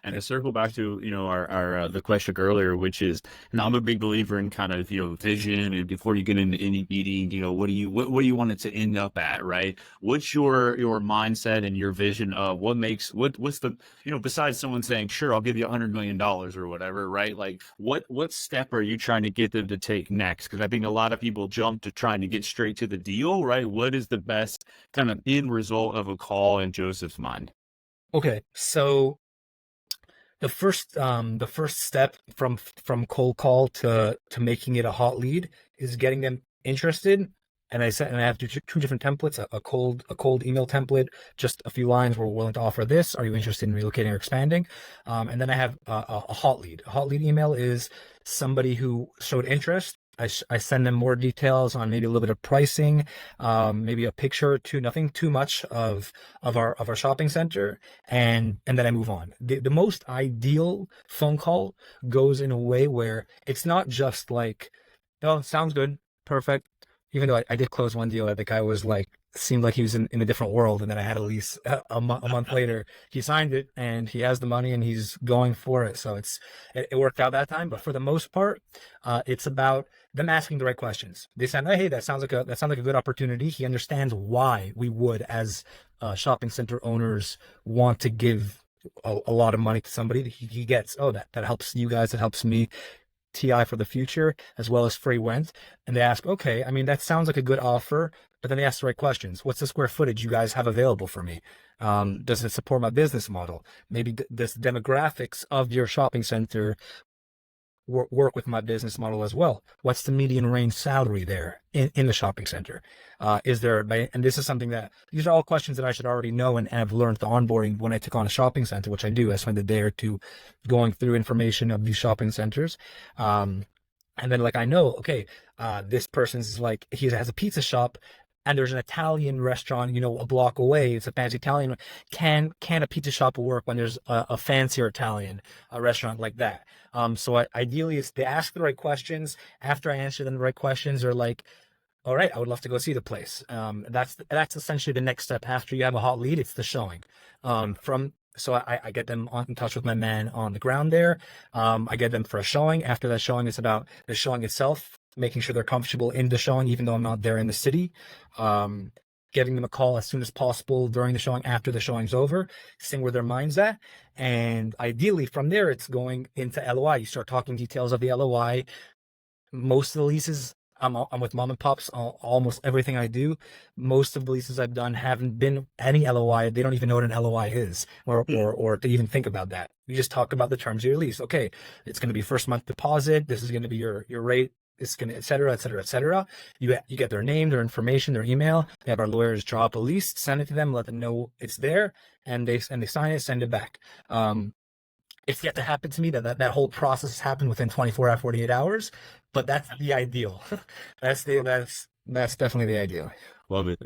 And to circle back to, our the question earlier, which is, and I'm a big believer in kind of, vision. And before you get into any meeting, what do you want it to end up at, right? What's your mindset and your vision of what's the, besides someone saying, sure, I'll give you $100 million or whatever, right? Like what step are you trying to get them to take next? Because I think a lot of people jump to trying to get straight to the deal, right? What is the best kind of end result of a call in Joseph's mind? Okay, so the first step from cold call to making it a hot lead is getting them interested. And I have two different templates: a cold email template, just a few lines. We're willing to offer this. Are you interested in relocating or expanding? And then I have a hot lead. A hot lead email is somebody who showed interest. I send them more details on maybe a little bit of pricing, maybe a picture or two, nothing too much of our shopping center, and then I move on. The most ideal phone call goes in a way where it's not just like, oh, sounds good, perfect. Even though I did close one deal that the guy was like, seemed like he was in a different world, and then I had a lease a month later. He signed it and he has the money and he's going for it. So it worked out that time. But for the most part, it's about them asking the right questions. They said, "Hey, that sounds like a good opportunity." He understands why we would, as shopping center owners, want to give a lot of money to somebody. He gets, oh, that helps you guys, it helps me. TI for the future, as well as free rent. And they ask, okay, I mean, that sounds like a good offer, but then they ask the right questions. What's the square footage you guys have available for me? Does it support my business model? Maybe this demographics of your shopping center work with my business model as well. What's the median range salary there in the shopping center? Is there, and this is something that, these are all questions that I should already know and have learned the onboarding when I took on a shopping center, which I do. I spend a day or two going through information of these shopping centers. And then like, I know, okay, this person's like, he has a pizza shop and there's an Italian restaurant, a block away. It's a fancy Italian. Can a pizza shop work when there's a fancier Italian restaurant like that? So ideally, it's they ask the right questions. After I answer them the right questions, they're like, "All right, I would love to go see the place." That's essentially the next step. After you have a hot lead, it's the showing. So I get them in touch with my man on the ground there. I get them for a showing. After that showing, it's about the showing itself, making sure they're comfortable in the showing, even though I'm not there in the city. Um, Giving them a call as soon as possible during the showing, after the showing's over, seeing where their mind's at. And ideally, from there, it's going into LOI. You start talking details of the LOI. Most of the leases, I'm with mom and pops. Almost everything I do, most of the leases I've done haven't been any LOI. They don't even know what an LOI is, or to even think about that. You just talk about the terms of your lease. Okay, it's going to be first month deposit. This is going to be your rate. It's going to, et cetera, et cetera, et cetera. You get their name, their information, their email. They have our lawyers draw up a lease, send it to them, let them know it's there, and they sign it, send it back. It's yet to happen to me that whole process happened within 24 or 48 hours, but that's the ideal. That's definitely the ideal. Love it.